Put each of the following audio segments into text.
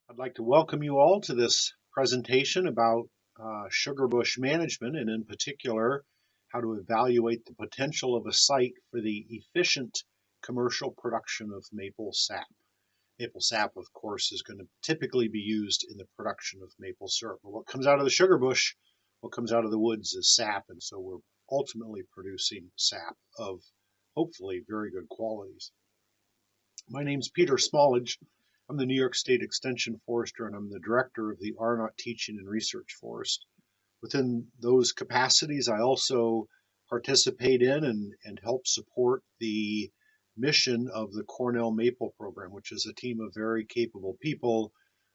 I'd like to welcome you all to this presentation about Sugarbush management, and in particular, how to evaluate the potential of a site for the efficient commercial production of maple sap. Maple sap, of course, is going to typically be used in the production of maple syrup. But what comes out of the sugar bush, what comes out of the woods is sap, and so we're ultimately producing sap of hopefully very good qualities. My name's Peter Smallage. I'm the New York State Extension Forester, and I'm the director of the Arnott Teaching and Research Forest. Within those capacities, I also participate in and help support the mission of the Cornell Maple Program, which is a team of very capable people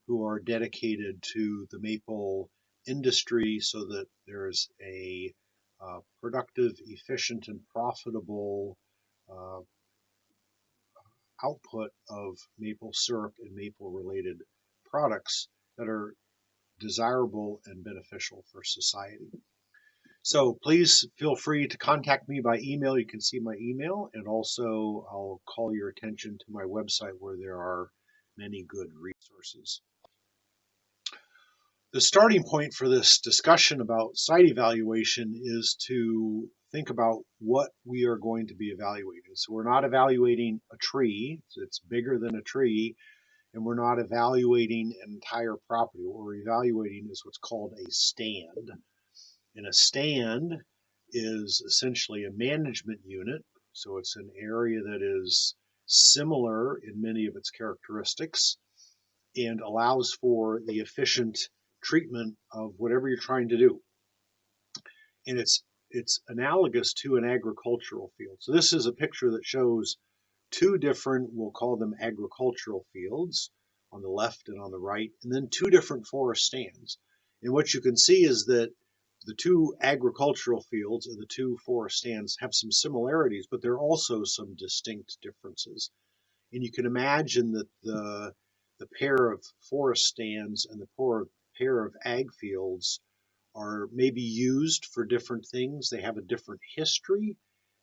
who are dedicated to the maple industry so that there's a productive, efficient, and profitable uh, output of maple syrup and maple related products that are desirable and beneficial for society. So please feel free to contact me by email. You can see my email, and also I'll call your attention to my website where there are many good resources. The starting point for this discussion about site evaluation is to think about what we are going to be evaluating. So we're not evaluating a tree, it's bigger than a tree, and we're not evaluating an entire property. What we're evaluating is what's called a stand. And a stand is essentially a management unit. So it's an area that is similar in many of its characteristics and allows for the efficient treatment of whatever you're trying to do. And it's analogous to an agricultural field. So this is a picture that shows two different, we'll call them agricultural fields on the left and on the right, and then two different forest stands. And what you can see is that the two agricultural fields and the two forest stands have some similarities, but there are also some distinct differences. And you can imagine that the pair of forest stands and the pair of ag fields are maybe used for different things. They have a different history.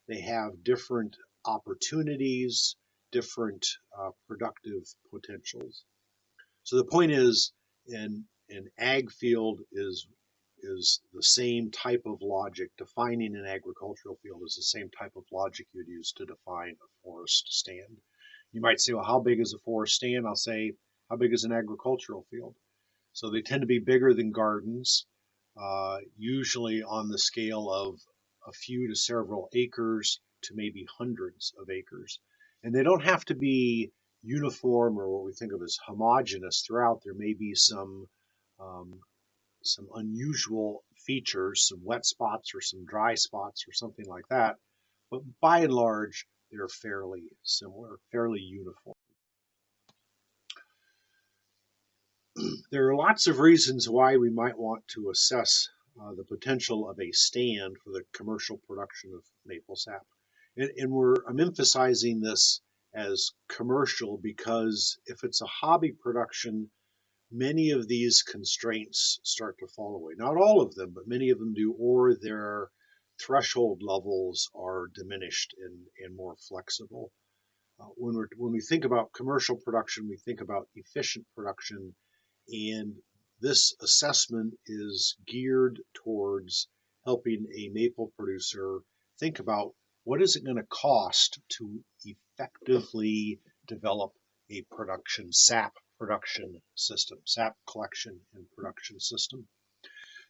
They have different opportunities, different productive potentials. So the point is, an ag field is the same type of logic. Defining an agricultural field is the same type of logic you'd use to define a forest stand. You might say, well, how big is a forest stand? I'll say, how big is an agricultural field? So they tend to be bigger than gardens, usually on the scale of a few to several acres to maybe hundreds of acres. And they don't have to be uniform or what we think of as homogeneous throughout. There may be um, some unusual features, some wet spots or some dry spots or something like that. But by and large, they're fairly similar, fairly uniform. There are lots of reasons why we might want to assess the potential of a stand for the commercial production of maple sap. I'm emphasizing this as commercial because if it's a hobby production, many of these constraints start to fall away. Not all of them, but many of them do, or their threshold levels are diminished and more flexible. When we think about commercial production, we think about efficient production, and this assessment is geared towards helping a maple producer think about what is it going to cost to effectively develop a sap production system, sap collection and production system.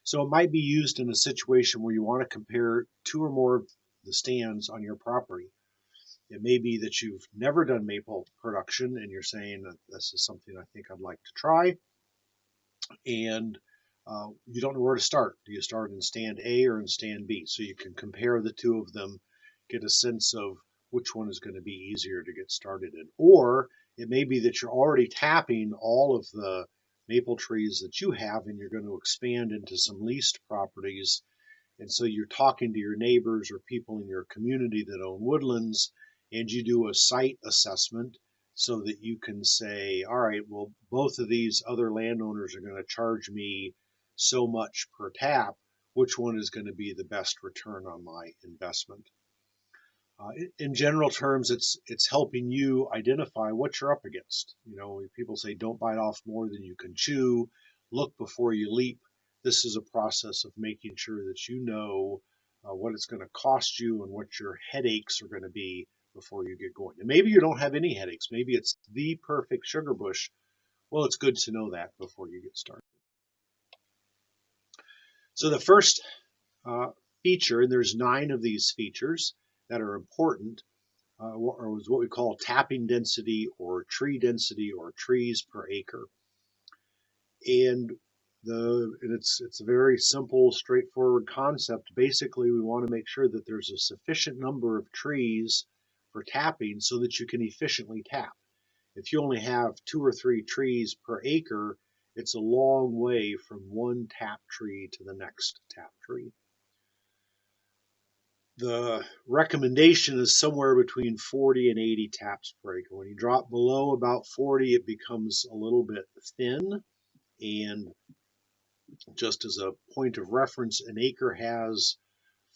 So it might be used in a situation where you want to compare two or more of the stands on your property. It may be that you've never done maple production and you're saying that this is something I think I'd like to try, and you don't know where to start. Do you start in stand A or in stand B? So you can compare the two of them, get a sense of which one is going to be easier to get started in. Or it may be that you're already tapping all of the maple trees that you have and you're going to expand into some leased properties. And so you're talking to your neighbors or people in your community that own woodlands, and you do a site assessment so that you can say, all right, well, both of these other landowners are going to charge me so much per tap. Which one is going to be the best return on my investment? In general terms, it's helping you identify what you're up against. People say don't bite off more than you can chew, look before you leap. This is a process of making sure that you know what it's going to cost you and what your headaches are going to be before you get going. And maybe you don't have any headaches. Maybe it's the perfect sugar bush. Well, it's good to know that before you get started. So the first feature, and there's 9 of these features that are important, or is what we call tapping density or tree density or trees per acre. And it's a very simple, straightforward concept. Basically, we want to make sure that there's a sufficient number of trees for tapping so that you can efficiently tap. If you only have 2 or 3 trees per acre, it's a long way from one tap tree to the next tap tree. The recommendation is somewhere between 40 and 80 taps per acre. When you drop below about 40, it becomes a little bit thin. And just as a point of reference, an acre has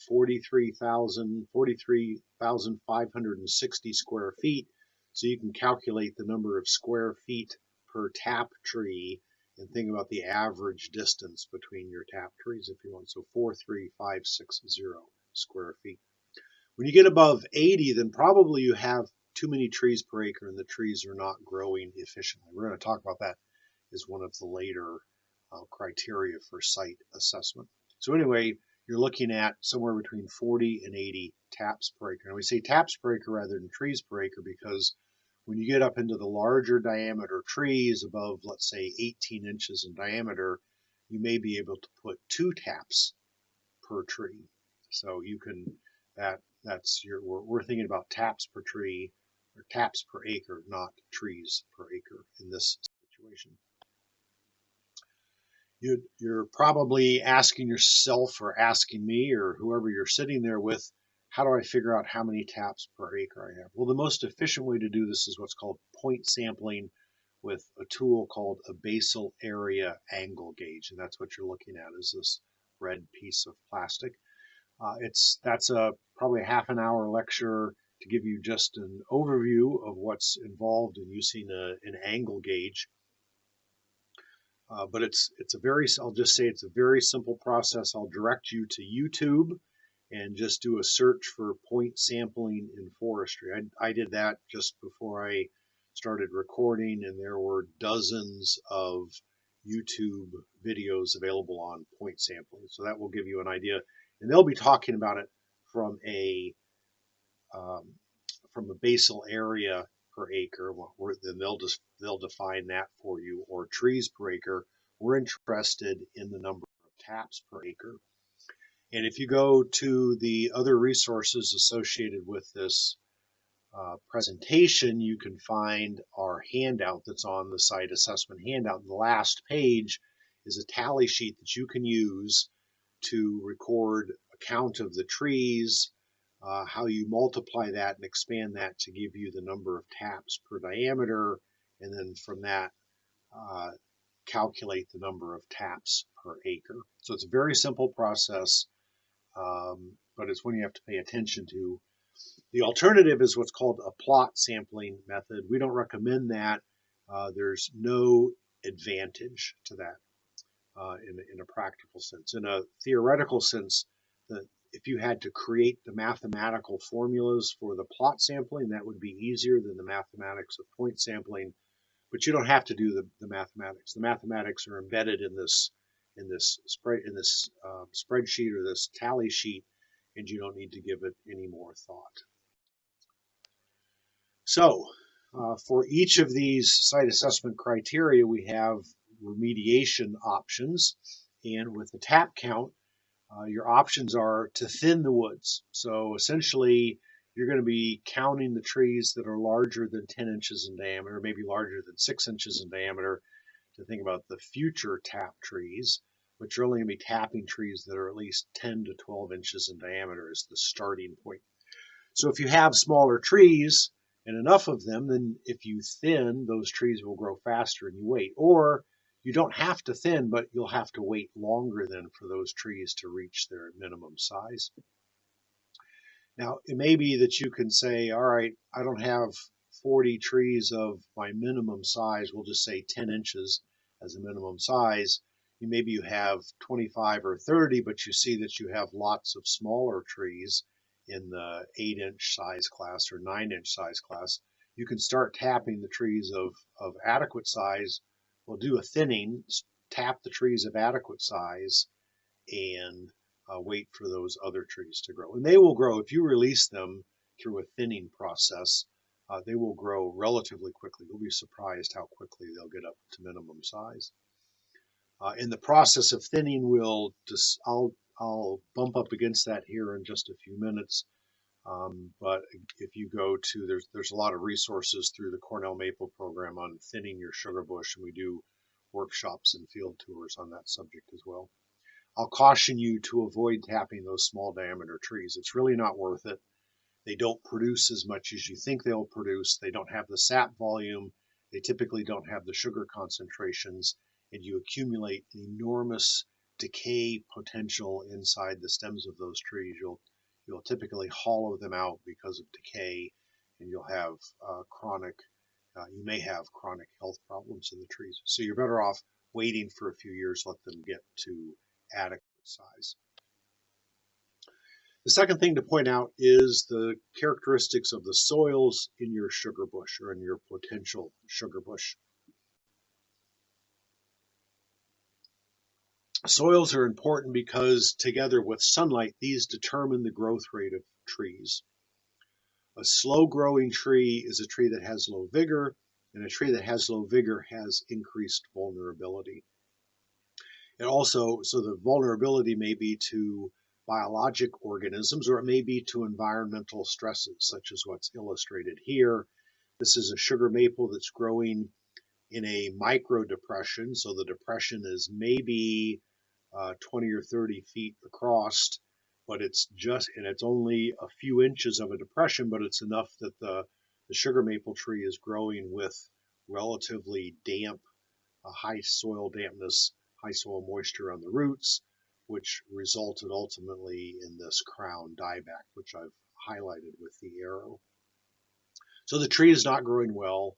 43,560 square feet. So you can calculate the number of square feet per tap tree and think about the average distance between your tap trees if you want. So 43560 square feet. When you get above 80, then probably you have too many trees per acre and the trees are not growing efficiently. We're going to talk about that as one of the later criteria for site assessment. So anyway, you're looking at somewhere between 40 and 80 taps per acre. And we say taps per acre rather than trees per acre because when you get up into the larger diameter trees above, let's say, 18 inches in diameter, you may be able to put 2 taps per tree. So you can, we're thinking about taps per tree or taps per acre, not trees per acre in this situation. You're probably asking yourself or asking me or whoever you're sitting there with, how do I figure out how many taps per acre I have? Well, the most efficient way to do this is what's called point sampling with a tool called a basal area angle gauge. And that's what you're looking at is this red piece of plastic. That's probably a half an hour lecture to give you just an overview of what's involved in using an angle gauge. But I'll just say it's a very simple process. I'll direct you to YouTube and just do a search for point sampling in forestry. I did that just before I started recording, and there were dozens of YouTube videos available on point sampling. So that will give you an idea. And they'll be talking about it from a basal area per acre. Then they'll define that for you, or trees per acre. We're interested in the number of taps per acre. And if you go to the other resources associated with this presentation, you can find our handout that's on the site assessment handout. The last page is a tally sheet that you can use to record a count of the trees, how you multiply that and expand that to give you the number of taps per diameter, and then from that calculate the number of taps per acre. So it's a very simple process, but it's one you have to pay attention to. The alternative is what's called a plot sampling method. We don't recommend that. There's no advantage to that in a practical sense. In a theoretical sense, if you had to create the mathematical formulas for the plot sampling, that would be easier than the mathematics of point sampling. But you don't have to do the mathematics. The mathematics are embedded in this spreadsheet or this tally sheet, and you don't need to give it any more thought. So for each of these site assessment criteria, we have remediation options. And with the tap count, your options are to thin the woods. So essentially, you're going to be counting the trees that are larger than 10 inches in diameter, maybe larger than 6 inches in diameter, to think about the future tap trees, but you're only going to be tapping trees that are at least 10 to 12 inches in diameter as the starting point. So if you have smaller trees and enough of them, then if you thin, those trees will grow faster and you wait. Or you don't have to thin, but you'll have to wait longer then for those trees to reach their minimum size. Now, it may be that you can say, all right, I don't have 40 trees of my minimum size. We'll just say 10 inches as a minimum size. Maybe you have 25 or 30, but you see that you have lots of smaller trees in the 8-inch size class or 9-inch size class. You can start tapping the trees of adequate size. We'll do a thinning, tap the trees of adequate size, and wait for those other trees to grow. And they will grow if you release them through a thinning process. They will grow relatively quickly. You'll be surprised how quickly they'll get up to minimum size. In the process of thinning, I'll bump up against that here in just a few minutes. But if you go to, there's a lot of resources through the Cornell Maple program on thinning your sugar bush, and we do workshops and field tours on that subject as well. I'll caution you to avoid tapping those small diameter trees. It's really not worth it. They don't produce as much as you think they'll produce. They don't have the sap volume. They typically don't have the sugar concentrations, and you accumulate enormous decay potential inside the stems of those trees. You'll typically hollow them out because of decay, and you'll have you may have chronic health problems in the trees. So you're better off waiting for a few years, let them get to adequate size. The second thing to point out is the characteristics of the soils in your sugar bush or in your potential sugar bush. Soils are important because together with sunlight, these determine the growth rate of trees. A slow growing tree is a tree that has low vigor, and a tree that has low vigor has increased vulnerability. And also, so the vulnerability may be to biologic organisms, or it may be to environmental stresses, such as what's illustrated here. This is a sugar maple that's growing in a micro depression. So the depression is maybe 20 or 30 feet across, but it's only a few inches of a depression, but it's enough that the sugar maple tree is growing with relatively damp, high soil dampness, high soil moisture on the roots, which resulted ultimately in this crown dieback, which I've highlighted with the arrow. So the tree is not growing well.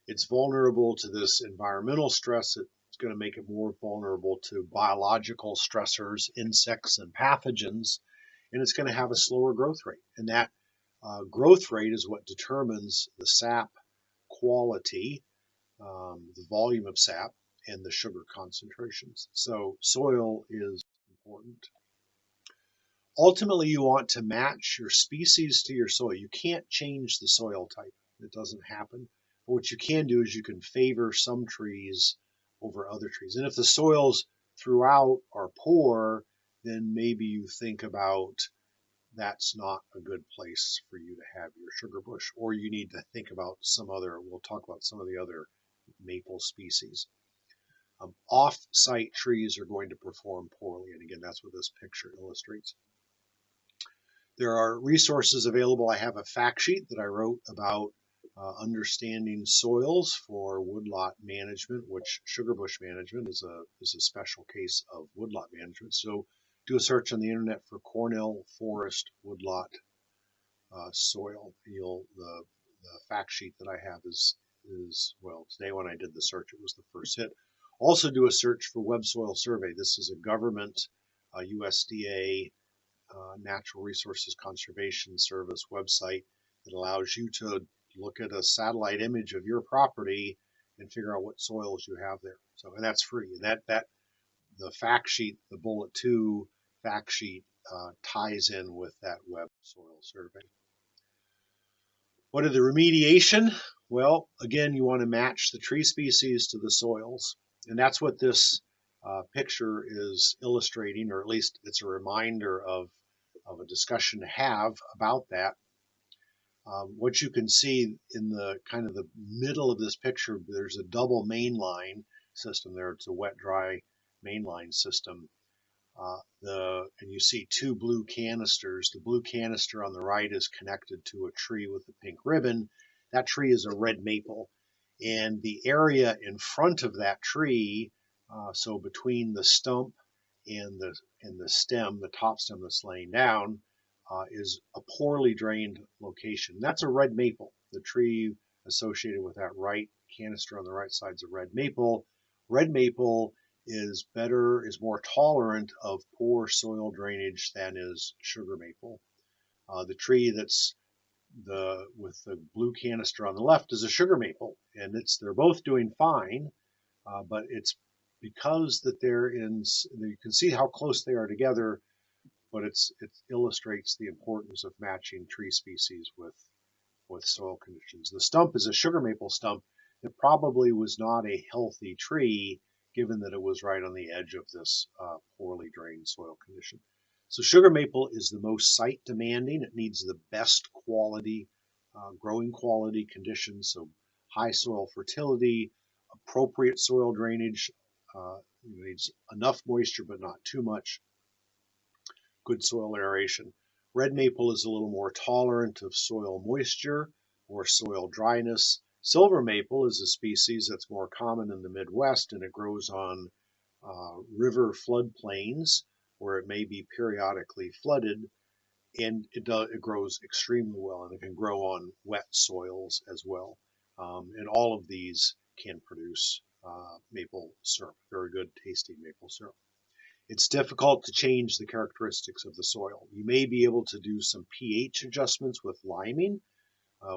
It's vulnerable to this environmental stress. It's going to make it more vulnerable to biological stressors, insects, and pathogens, and it's going to have a slower growth rate. And that growth rate is what determines the sap quality, the volume of sap, and the sugar concentrations. So soil is important. Ultimately, you want to match your species to your soil. You can't change the soil type. It doesn't happen. But what you can do is you can favor some trees over other trees. And if the soils throughout are poor, then maybe you think about that's not a good place for you to have your sugar bush, or you need to think about we'll talk about some of the other maple species. Off-site trees are going to perform poorly, and again, that's what this picture illustrates. There are resources available. I have a fact sheet that I wrote about understanding soils for woodlot management, which sugarbush management is a special case of woodlot management. So do a search on the internet for Cornell Forest woodlot soil. The fact sheet that I have is well, today when I did the search, it was the first hit. Also do a search for Web Soil Survey. This is a government USDA Natural Resources Conservation Service website that allows you to look at a satellite image of your property and figure out what soils you have there. So, and that's free. And that the fact sheet, the bullet 2 fact sheet, ties in with that Web Soil Survey. What are the remediation? Well, again, you want to match the tree species to the soils. And that's what this picture is illustrating, or at least it's a reminder of a discussion to have about that. What you can see in the kind of the middle of this picture, there's a double mainline system there. It's a wet-dry mainline system. And you see 2 blue canisters. The blue canister on the right is connected to a tree with a pink ribbon. That tree is a red maple. And the area in front of that tree, so between the stump and the stem, the top stem that's laying down, is a poorly drained location. That's a red maple. The tree associated with that right canister on the right side is a red maple. Red maple is more tolerant of poor soil drainage than is sugar maple. The tree that's with the blue canister on the left is a sugar maple, and they're both doing fine, but it's because that you can see how close they are together, but it illustrates the importance of matching tree species with soil conditions. The stump is a sugar maple stump that probably was not a healthy tree, given that it was right on the edge of this poorly drained soil condition. So sugar maple is the most site demanding. It needs the best quality, growing quality conditions, so high soil fertility, appropriate soil drainage, needs enough moisture but not too much, good soil aeration. Red maple is a little more tolerant of soil moisture or soil dryness. Silver maple is a species that's more common in the Midwest, and it grows on river floodplains where it may be periodically flooded, and it grows extremely well, and it can grow on wet soils as well. And all of these can produce maple syrup, very good tasting maple syrup. It's difficult to change the characteristics of the soil. You may be able to do some pH adjustments with liming.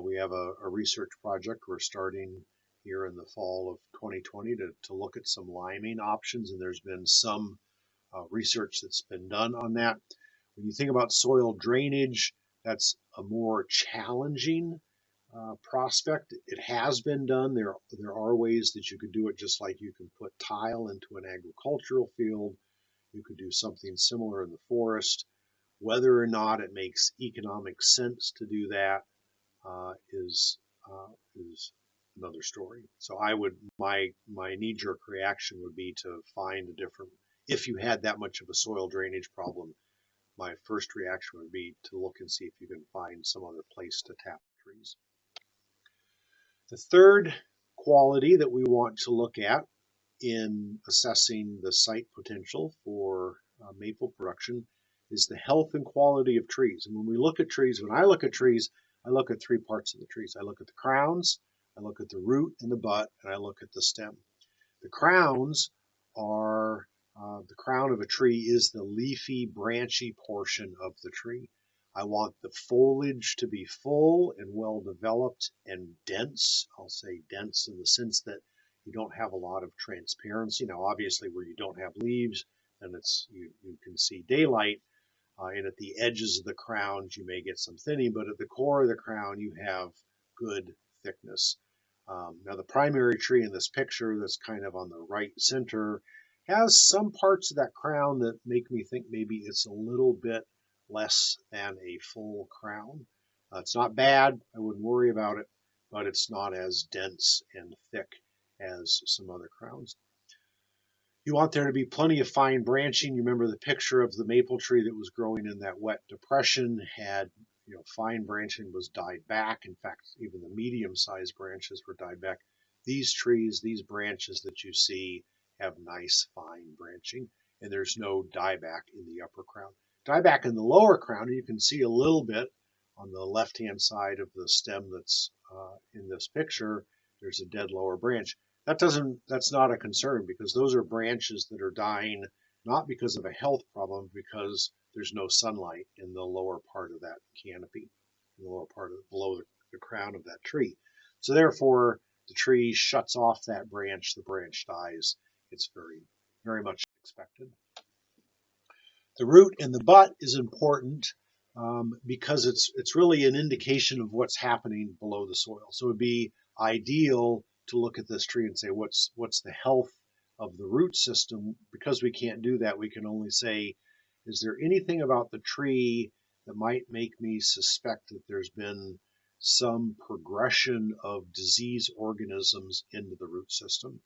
We have a research project we're starting here in the fall of 2020 to look at some liming options, and there's been some research that's been done on that. When you think about soil drainage, that's a more challenging prospect. It has been done. There are ways that you could do it, just like you can put tile into an agricultural field. You could do something similar in the forest. Whether or not it makes economic sense to do that is another story. So my knee-jerk reaction would be to find a different. If you had that much of a soil drainage problem, my first reaction would be to look and see if you can find some other place to tap trees. The third quality that we want to look at in assessing the site potential for maple production is the health and quality of trees. And when I look at trees, I look at three parts of the trees. I look at the crowns, I look at the root and the butt, and I look at the stem. The crowns are, the crown of a tree is the leafy, branchy portion of the tree. I want the foliage to be full and well developed and dense. I'll say dense in the sense that you don't have a lot of transparency. Now, obviously, where you don't have leaves, then you can see daylight. And at the edges of the crowns, you may get some thinning, but at the core of the crown, you have good thickness. Now, the primary tree in this picture that's kind of on the right center has some parts of that crown that make me think maybe it's a little bit less than a full crown. It's not bad. I wouldn't worry about it, but it's not as dense and thick as some other crowns. You want there to be plenty of fine branching. You remember the picture of the maple tree that was growing in that wet depression had, fine branching was died back. In fact, even the medium-sized branches were died back. These trees, these branches that you see have nice fine branching, and there's no dieback in the upper crown. Dieback in the lower crown, you can see a little bit on the left-hand side of the stem that's in this picture. There's a dead lower branch. That's not a concern, because those are branches that are dying not because of a health problem, because there's no sunlight in the lower part of that canopy, in the lower part of below the crown of that tree. So therefore, the tree shuts off that branch, the branch dies. It's very, very much expected. The root and the butt is important because it's really an indication of what's happening below the soil. So it would be ideal to look at this tree and say, what's the health of the root system? Because we can't do that, we can only say, is there anything about the tree that might make me suspect that there's been some progression of disease organisms into the root system?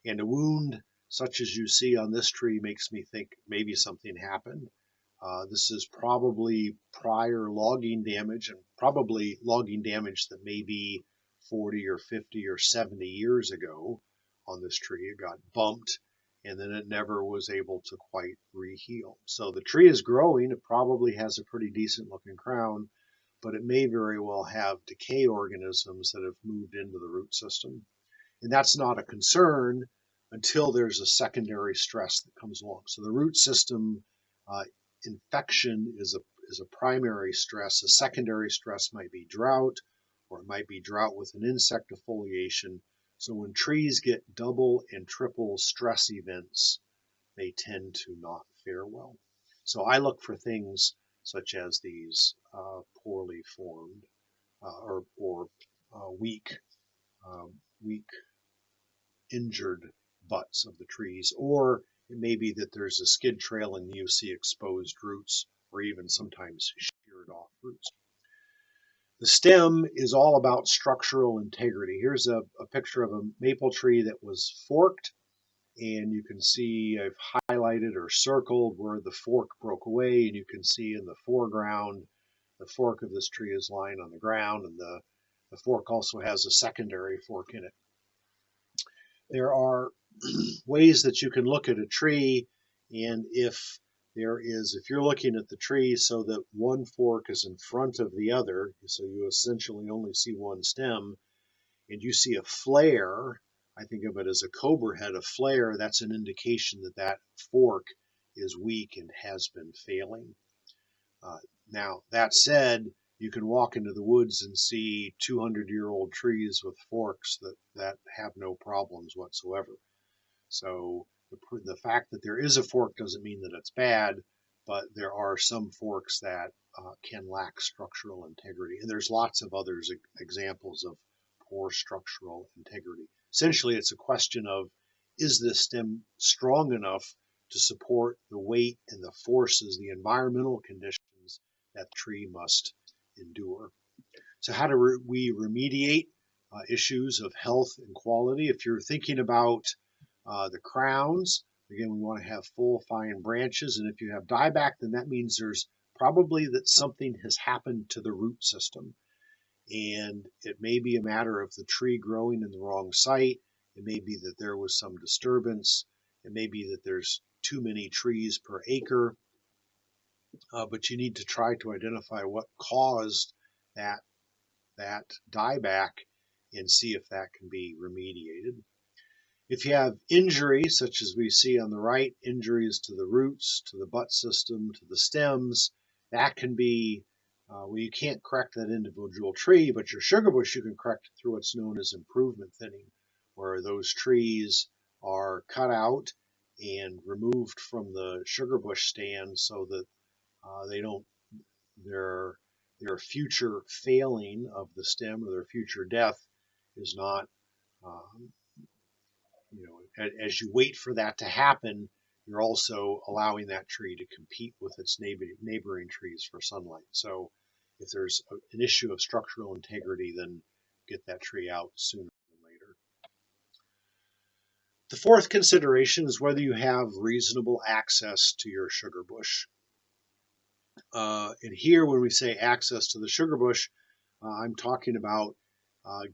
And a wound such as you see on this tree makes me think maybe something happened. This is probably prior logging damage, and probably logging damage that may be 40 or 50 or 70 years ago on this tree. It got bumped, and then it never was able to quite reheal. So the tree is growing. It probably has a pretty decent looking crown, but it may very well have decay organisms that have moved into the root system. And that's not a concern until there's a secondary stress that comes along. So the root system uh, infection is a primary stress. A secondary stress might be drought, or it might be drought with an insect defoliation. So when trees get double and triple stress events, they tend to not fare well. So I look for things such as these poorly formed or weak injured butts of the trees, or it may be that there's a skid trail and you see exposed roots, or even sometimes sheared off roots. The stem is all about structural integrity. Here's a picture of a maple tree that was forked, and you can see I've highlighted or circled where the fork broke away, and you can see in the foreground the fork of this tree is lying on the ground, and the fork also has a secondary fork in it. There are ways that you can look at a tree, and if you're looking at the tree so that one fork is in front of the other, so you essentially only see one stem, and you see a flare, I think of it as a cobra head, a flare, that's an indication that that fork is weak and has been failing. Now, that said, you can walk into the woods and see 200-year-old trees with forks that have no problems whatsoever. So the fact that there is a fork doesn't mean that it's bad, but there are some forks that can lack structural integrity. And there's lots of other examples of poor structural integrity. Essentially, it's a question of, is this stem strong enough to support the weight and the forces, the environmental conditions that the tree must endure? So how do we remediate issues of health and quality? If you're thinking about the crowns, again, we want to have full, fine branches. And if you have dieback, then that means there's probably that something has happened to the root system. And it may be a matter of the tree growing in the wrong site. It may be that there was some disturbance. It may be that there's too many trees per acre. But you need to try to identify what caused that dieback and see if that can be remediated. If you have injuries, such as we see on the right, injuries to the roots, to the butt system, to the stems, that can be, well, you can't correct that individual tree, but your sugarbush you can correct through what's known as improvement thinning, where those trees are cut out and removed from the sugarbush stand so that they don't, their future failing of the stem or their future death is not um, as you wait for that to happen, you're also allowing that tree to compete with its neighboring trees for sunlight. So if there's an issue of structural integrity, then get that tree out sooner than later. The fourth consideration is whether you have reasonable access to your sugar bush. And here, when we say access to the sugar bush, I'm talking about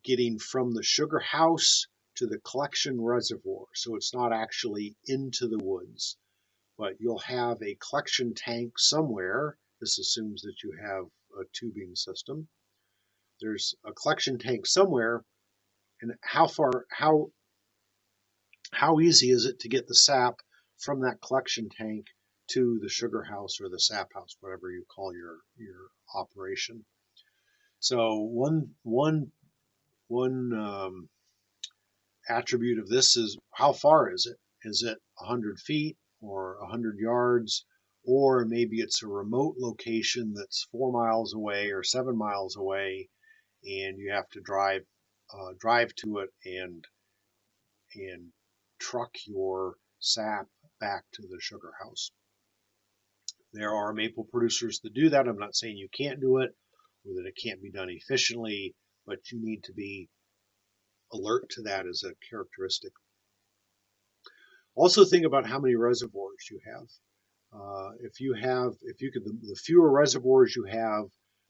getting from the sugar house to the collection reservoir. So it's not actually into the woods, but you'll have a collection tank somewhere. This assumes that you have a tubing system. There's a collection tank somewhere, and how easy is it to get the sap from that collection tank to the sugar house or the sap house, whatever you call your operation. So one attribute of this is how far is it? Is it 100 feet or 100 yards? Or maybe it's a remote location that's 4 miles away or 7 miles away, and you have to drive to it and truck your sap back to the sugar house. There are maple producers that do that. I'm not saying you can't do it or that it can't be done efficiently, but you need to be alert to that as a characteristic. Also think about how many reservoirs you have. The fewer reservoirs you have,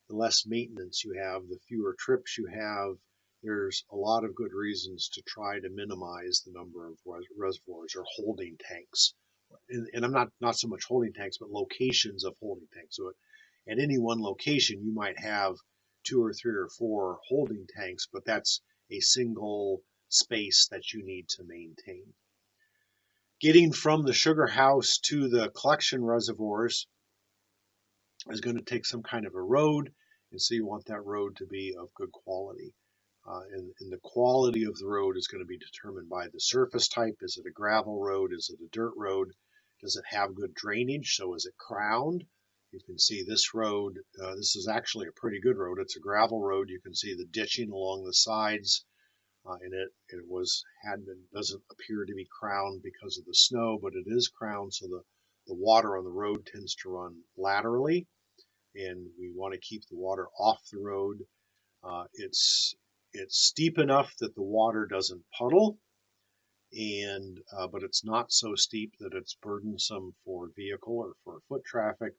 the less maintenance you have, the fewer trips you have, there's a lot of good reasons to try to minimize the number of reservoirs or holding tanks. And I'm not so much holding tanks, but locations of holding tanks. So at any one location, you might have 2 or 3 or 4 holding tanks, but that's a single space that you need to maintain. Getting from the sugar house to the collection reservoirs is going to take some kind of a road, and so you want that road to be of good quality. And the quality of the road is going to be determined by the surface type. Is it a gravel road? Is it a dirt road? Does it have good drainage? So is it crowned? You can see this road. This is actually a pretty good road. It's a gravel road. You can see the ditching along the sides, and doesn't appear to be crowned because of the snow, but it is crowned, so the water on the road tends to run laterally, and we want to keep the water off the road. It's steep enough that the water doesn't puddle, and but it's not so steep that it's burdensome for vehicle or for foot traffic.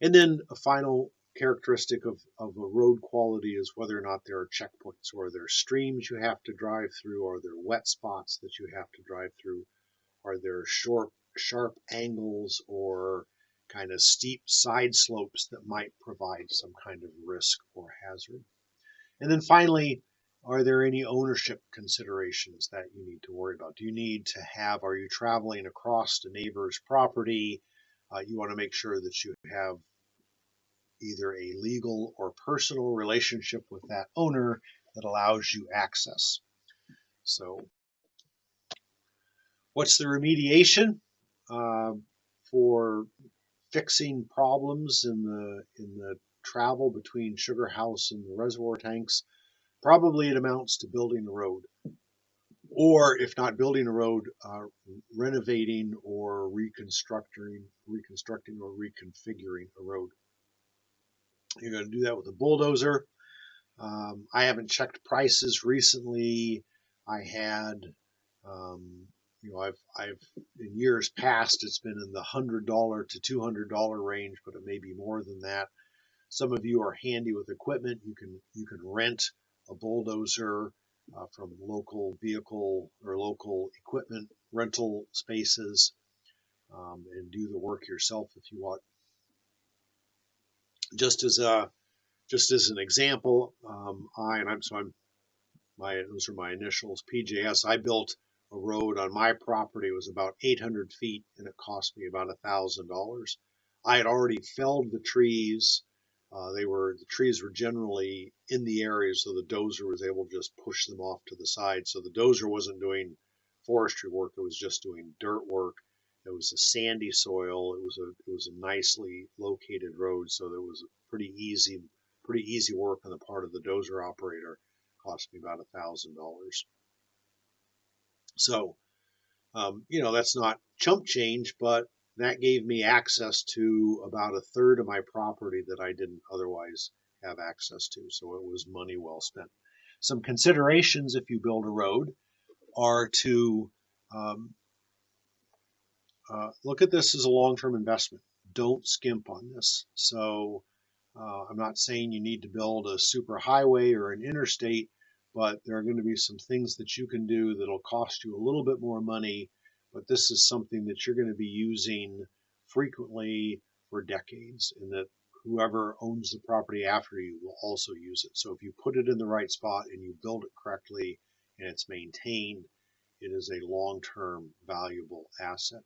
And then a final characteristic of a road quality is whether or not there are checkpoints, or there are streams you have to drive through, or there are wet spots that you have to drive through, are there sharp angles or kind of steep side slopes that might provide some kind of risk or hazard. And then finally, are there any ownership considerations that you need to worry about? Do you need to are you traveling across a neighbor's property? You want to make sure that you have either a legal or personal relationship with that owner that allows you access. So what's the remediation for fixing problems in the travel between sugar house and the reservoir tanks? Probably it amounts to building a road, or if not building a road, renovating or reconstructing or reconfiguring a road. You're going to do that with a bulldozer. I haven't checked prices recently. I had, I've in years past, it's been in the $100 to $200 range, but it may be more than that. Some of you are handy with equipment. You can rent a bulldozer from local vehicle or local equipment rental spaces, and do the work yourself if you want. Just as an example, those are my initials, PJS. I built a road on my property. It was about 800 feet, and it cost me about $1,000. I had already felled the trees. The trees were generally in the area, so the dozer was able to just push them off to the side. So the dozer wasn't doing forestry work; it was just doing dirt work. It was a sandy soil. It was a nicely located road, so there was pretty easy work on the part of the dozer operator. It cost me about $1,000. So that's not chump change, but that gave me access to about a third of my property that I didn't otherwise have access to. So it was money well spent. Some considerations if you build a road are to look at this as a long-term investment. Don't skimp on this. So I'm not saying you need to build a super highway or an interstate, but there are going to be some things that you can do that'll cost you a little bit more money, but this is something that you're going to be using frequently for decades, and that whoever owns the property after you will also use it. So if you put it in the right spot and you build it correctly and it's maintained, it is a long-term valuable asset.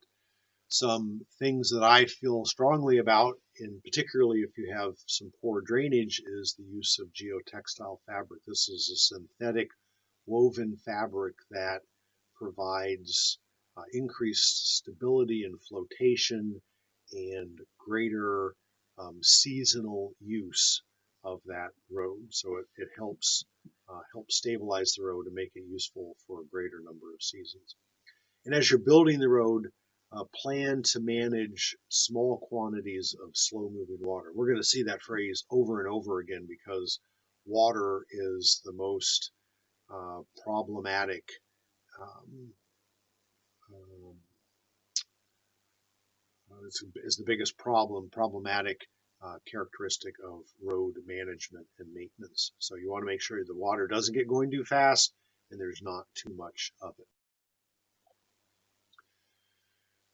Some things that I feel strongly about, and particularly if you have some poor drainage, is the use of geotextile fabric. This is a synthetic woven fabric that provides increased stability and flotation and greater seasonal use of that road. So it helps stabilize the road and make it useful for a greater number of seasons. And as you're building the road, plan to manage small quantities of slow-moving water. We're going to see that phrase over and over again because water is the most problematic is the biggest problematic characteristic of road management and maintenance. So you want to make sure the water doesn't get going too fast and there's not too much of it.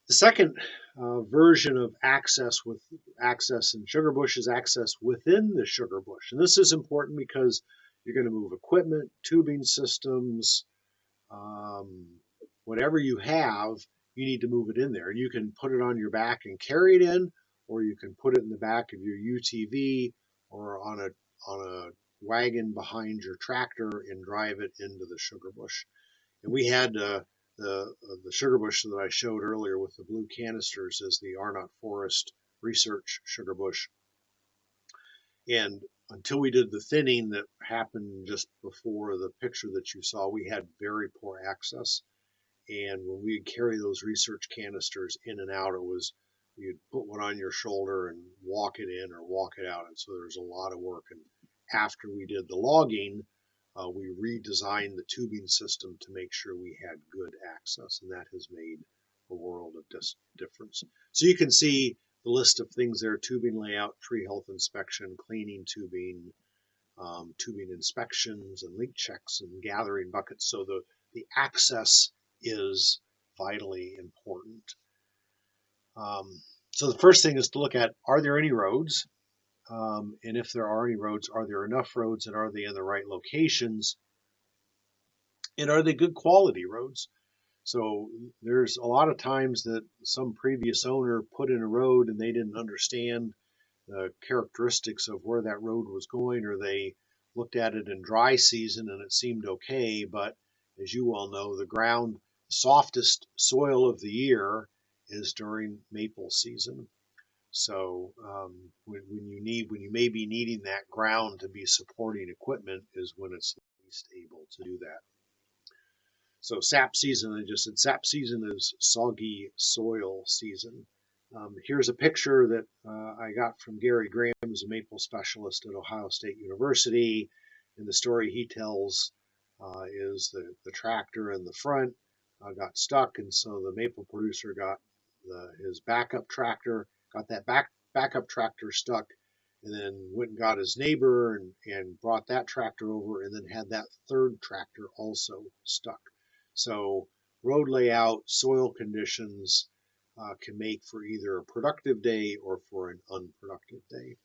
The second version of access in Sugarbush is access within the Sugarbush. And this is important because you're going to move equipment, tubing systems, whatever you have, you need to move it in there. And you can put it on your back and carry it in, or you can put it in the back of your UTV or on a wagon behind your tractor and drive it into the Sugarbush. And we had the Sugarbush that I showed earlier with the blue canisters as the Arnott Forest Research Sugarbush. And until we did the thinning that happened just before the picture that you saw, we had very poor access. And when we'd carry those research canisters in and out, you'd put one on your shoulder and walk it in or walk it out. And so there's a lot of work. And after we did the logging, we redesigned the tubing system to make sure we had good access. And that has made a world of difference. So you can see the list of things there: tubing layout, tree health inspection, cleaning tubing, tubing inspections and leak checks and gathering buckets. So the access is vitally important. So the first thing is to look at, are there any roads? And if there are any roads, are there enough roads, and are they in the right locations? And are they good quality roads? So there's a lot of times that some previous owner put in a road and they didn't understand the characteristics of where that road was going, or they looked at it in dry season and it seemed okay, but as you well know, the softest soil of the year is during maple season. So when you may be needing that ground to be supporting equipment is when it's least able to do that. So sap season, I just said sap season is soggy soil season. Here's a picture that I got from Gary Graham, who's a maple specialist at Ohio State University. And the story he tells is the tractor in the front got stuck, and so the maple producer got his backup tractor, got that backup tractor stuck, and then went and got his neighbor and brought that tractor over, and then had that third tractor also stuck. So road layout, soil conditions can make for either a productive day or for an unproductive day.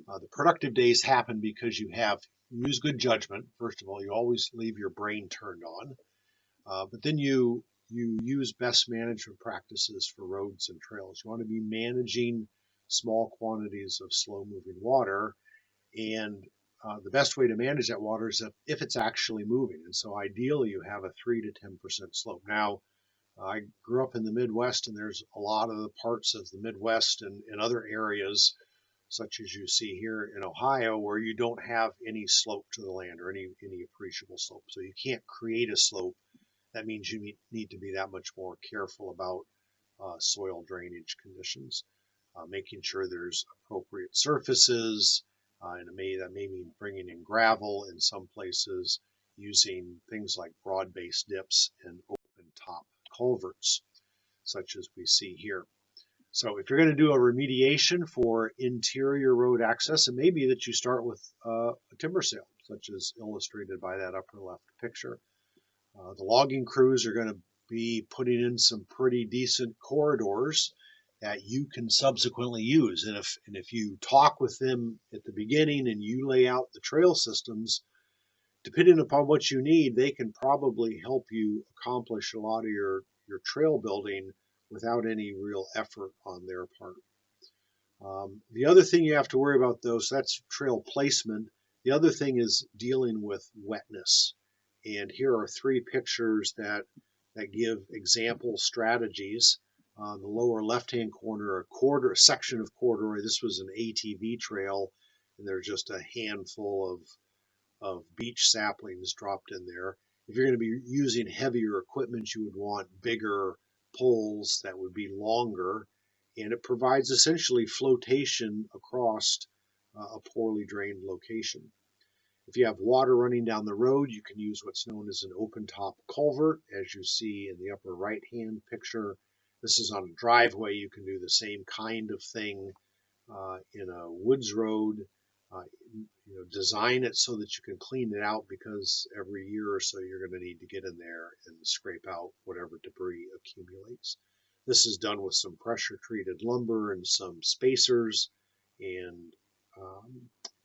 The productive days happen because you use good judgment. First of all, you always leave your brain turned on, but then you use best management practices for roads and trails. You want to be managing small quantities of slow-moving water, and the best way to manage that water is if it's actually moving. And so ideally you have a 3 to 10% slope. Now, I grew up in the Midwest, and there's a lot of the parts of the Midwest and other areas, such as you see here in Ohio, where you don't have any slope to the land or any appreciable slope. So you can't create a slope. That means you need to be that much more careful about soil drainage conditions, making sure there's appropriate surfaces, and that may mean bringing in gravel in some places, using things like broad-based dips and open-top culverts, such as we see here. So if you're going to do a remediation for interior road access, it may be that you start with a timber sale, such as illustrated by that upper left picture. The logging crews are going to be putting in some pretty decent corridors that you can subsequently use. And if you talk with them at the beginning and you lay out the trail systems, depending upon what you need, they can probably help you accomplish a lot of your trail building without any real effort on their part. The other thing you have to worry about, though, so that's trail placement. The other thing is dealing with wetness. And here are 3 pictures that give example strategies. On the lower left-hand corner, a section of corduroy. This was an ATV trail, and there's just a handful of beech saplings dropped in there. If you're going to be using heavier equipment, you would want bigger poles that would be longer, and it provides essentially flotation across a poorly drained location. If you have water running down the road, you can use what's known as an open-top culvert, as you see in the upper right-hand picture. This is on a driveway. You can do the same kind of thing in a woods road. Design it so that you can clean it out, because every year or so you're going to need to get in there and scrape out whatever debris accumulates. This is done with some pressure treated lumber and some spacers and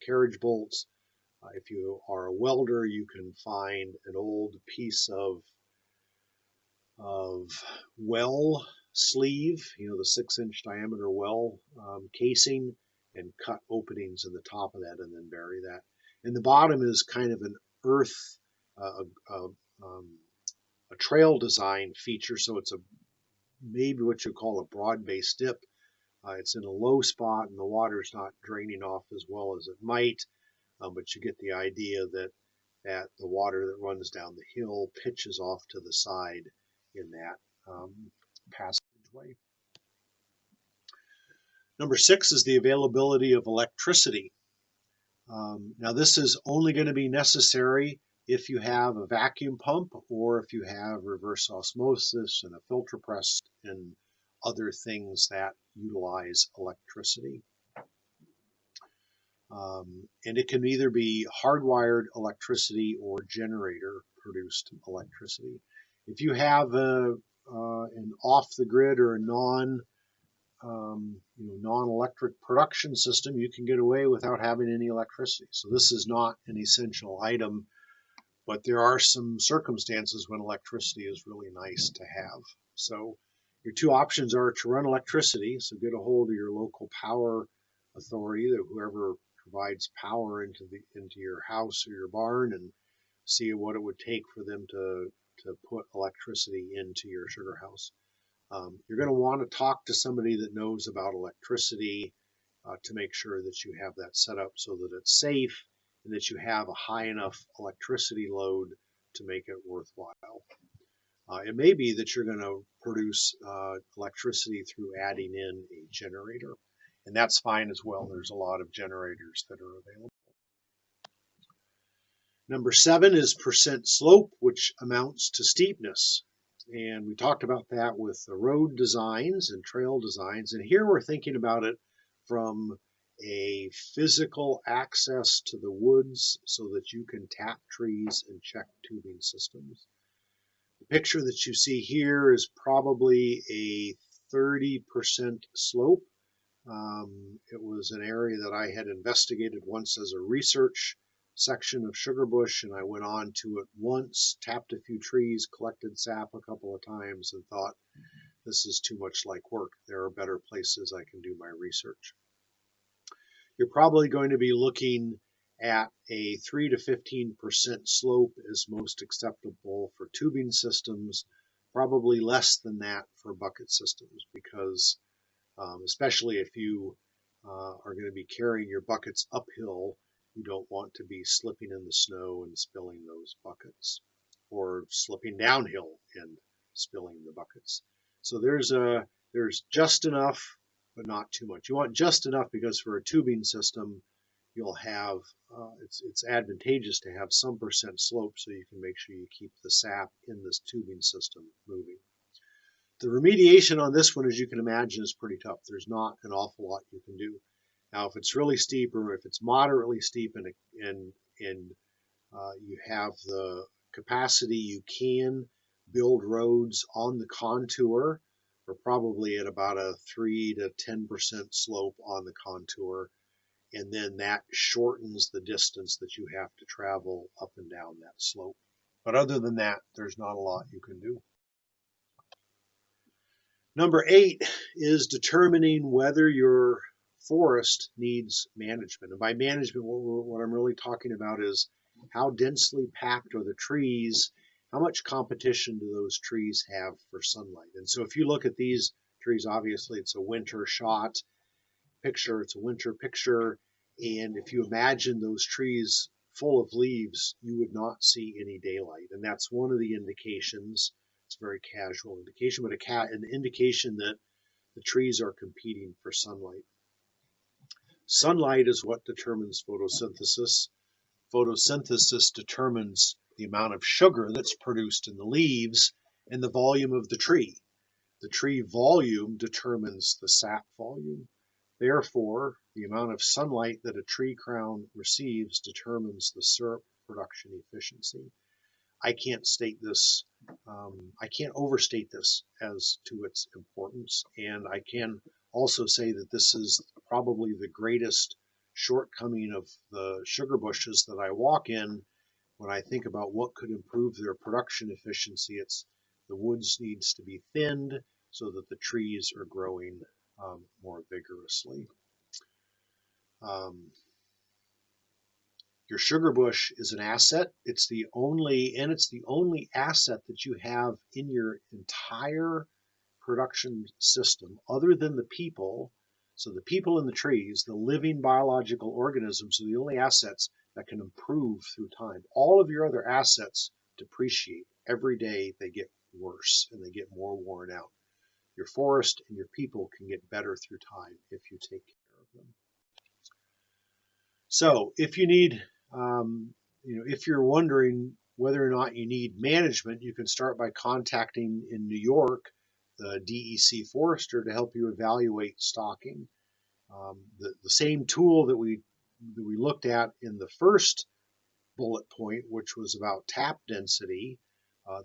carriage bolts. If you are a welder, you can find an old piece of well sleeve, the 6-inch diameter well casing, and cut openings in the top of that and then bury that. And the bottom is kind of an earth, a trail design feature, so it's maybe what you call a broad-based dip. It's in a low spot and the water's not draining off as well as it might, but you get the idea that the water that runs down the hill pitches off to the side in that passageway. Number 6 is the availability of electricity. Now this is only going to be necessary if you have a vacuum pump or if you have reverse osmosis and a filter press and other things that utilize electricity. And it can either be hardwired electricity or generator produced electricity. If you have an off the grid or a non-electric production system, you can get away without having any electricity. So this is not an essential item, but there are some circumstances when electricity is really nice to have. So your two options are to run electricity, so get a hold of your local power authority, whoever provides power into your house or your barn, and see what it would take for them to put electricity into your sugar house. You're going to want to talk to somebody that knows about electricity to make sure that you have that set up so that it's safe and that you have a high enough electricity load to make it worthwhile. It may be that you're going to produce electricity through adding in a generator, and that's fine as well. There's a lot of generators that are available. Number 7 is percent slope, which amounts to steepness. And we talked about that with the road designs and trail designs. And here we're thinking about it from a physical access to the woods so that you can tap trees and check tubing systems. The picture that you see here is probably a 30% slope. It was an area that I had investigated once as a research section of Sugarbush, and I went on to it once, tapped a few trees, collected sap a couple of times, and thought, this is too much like work. There are better places I can do my research. You're probably going to be looking at a 3 to 15% slope is most acceptable for tubing systems, probably less than that for bucket systems, because especially if you are going to be carrying your buckets uphill, you don't want to be slipping in the snow and spilling those buckets, or slipping downhill and spilling the buckets. So there's just enough, but not too much. You want just enough because for a tubing system, you'll have it's advantageous to have some percent slope so you can make sure you keep the sap in this tubing system moving. The remediation on this one, as you can imagine, is pretty tough. There's not an awful lot you can do. Now, if it's really steep or if it's moderately steep and you have the capacity, you can build roads on the contour. We're probably at about a 3 to 10% slope on the contour, and then that shortens the distance that you have to travel up and down that slope. But other than that, there's not a lot you can do. Number 8 is determining whether your forest needs management. And by management, what I'm really talking about is how densely packed are the trees, how much competition do those trees have for sunlight. And so if you look at these trees, obviously it's a winter shot picture, it's a winter picture, and if you imagine those trees full of leaves, you would not see any daylight. And that's one of the indications. It's a very casual indication, but an indication that the trees are competing for sunlight. Sunlight is what determines photosynthesis. Photosynthesis determines the amount of sugar that's produced in the leaves and the volume of the tree. The tree volume determines the sap volume. Therefore, the amount of sunlight that a tree crown receives determines the syrup production efficiency. I can't state this, I can't overstate this as to its importance. And I can also say that this is probably the greatest shortcoming of the sugar bushes that I walk in. When I think about what could improve their production efficiency, it's the woods needs to be thinned so that the trees are growing more vigorously. Your sugar bush is an asset. It's the only asset that you have in your entire production system, other than the people. So the people in the trees, the living biological organisms, are the only assets that can improve through time. All of your other assets depreciate. Every day they get worse and they get more worn out. Your forest and your people can get better through time if you take care of them. So if you need, if you're wondering whether or not you need management, you can start by contacting in New York the DEC forester to help you evaluate stocking. The same tool that we looked at in the first bullet point, which was about tap density,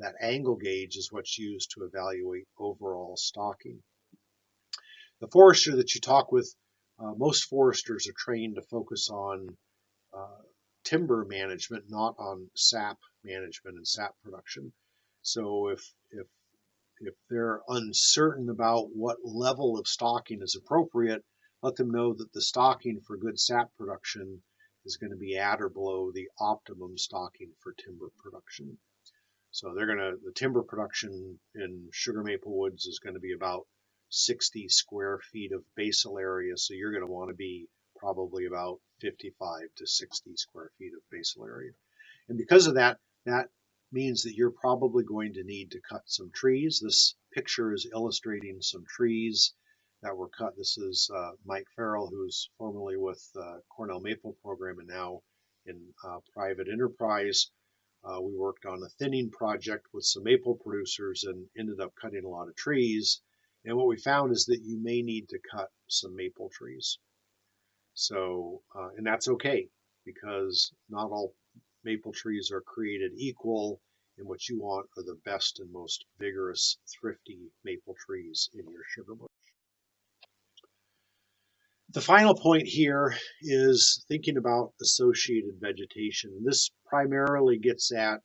that angle gauge is what's used to evaluate overall stocking. The forester that you talk with, most foresters are trained to focus on timber management, not on sap management and sap production. So if they're uncertain about what level of stocking is appropriate, let them know that the stocking for good sap production is going to be at or below the optimum stocking for timber production. So the timber production in sugar maple woods is going to be about 60 square feet of basal area. So you're going to want to be probably about 55 to 60 square feet of basal area. And because of that, that means that you're probably going to need to cut some trees. This picture is illustrating some trees that were cut. This is Mike Farrell, who's formerly with Cornell Maple Program and now in private enterprise. We worked on a thinning project with some maple producers and ended up cutting a lot of trees. And what we found is that you may need to cut some maple trees. So, and that's okay, because not all maple trees are created equal, and what you want are the best and most vigorous, thrifty maple trees in your sugar bush. The final point here is thinking about associated vegetation. This primarily gets at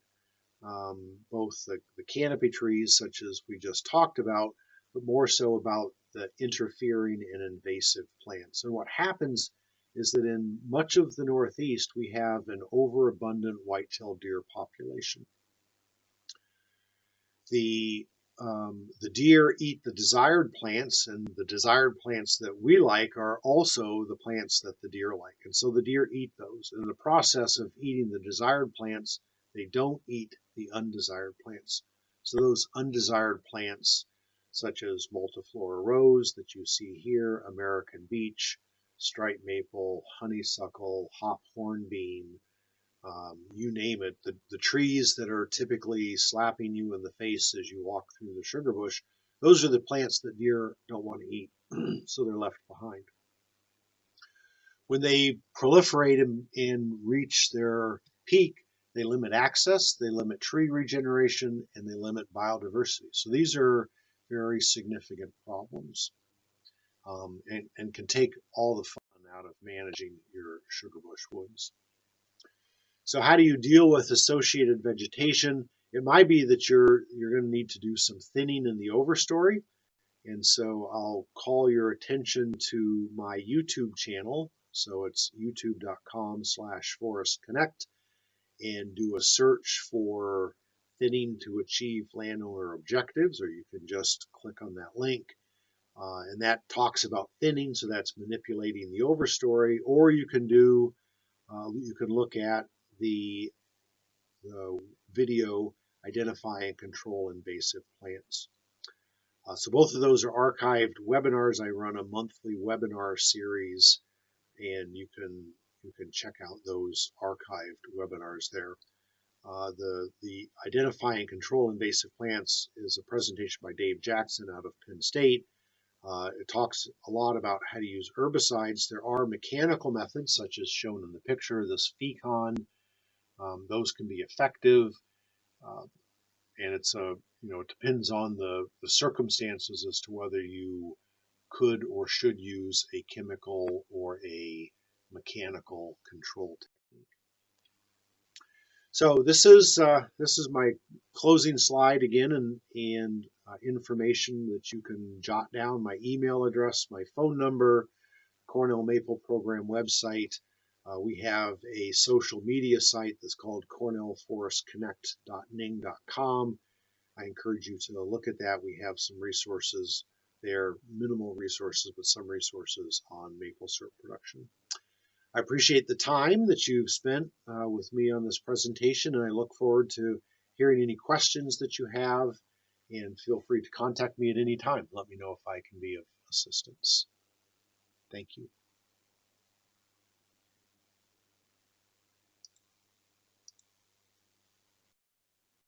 both the canopy trees, such as we just talked about, but more so about the interfering and invasive plants. And what happens is that in much of the Northeast, we have an overabundant white-tailed deer population. The deer eat the desired plants, and the desired plants that we like are also the plants that the deer like. And so the deer eat those. And in the process of eating the desired plants, they don't eat the undesired plants. So those undesired plants, such as multiflora rose that you see here, American beech, striped maple, honeysuckle, hop hornbeam, you name it, the trees that are typically slapping you in the face as you walk through the sugar bush, those are the plants that deer don't want to eat, so they're left behind. When they proliferate and reach their peak, they limit access, they limit tree regeneration, and they limit biodiversity. So these are very significant problems, and can take all the fun out of managing your sugar bush woods. So how do you deal with associated vegetation? It might be that you're going to need to do some thinning in the overstory. And so I'll call your attention to my YouTube channel. So it's youtube.com/forestconnect, and do a search for thinning to achieve landowner objectives, or you can just click on that link. And that talks about thinning, so that's manipulating the overstory, or you can look at the video Identify and Control Invasive Plants. So both of those are archived webinars. I run a monthly webinar series, and you can check out those archived webinars there. The Identify and Control Invasive Plants is a presentation by Dave Jackson out of Penn State. It talks a lot about how to use herbicides. There are mechanical methods, such as shown in the picture, this fecon. Those can be effective, uh, and it depends on the circumstances as to whether you could or should use a chemical or a mechanical control technique. So this is my closing slide again, and information that you can jot down: my email address, my phone number, Cornell Maple Program website. We have a social media site that's called cornellforestconnect.ning.com. I encourage you to look at that. We have some resources there, minimal resources, but some resources on maple syrup production. I appreciate the time that you've spent with me on this presentation, and I look forward to hearing any questions that you have, and feel free to contact me at any time. Let me know if I can be of assistance. Thank you.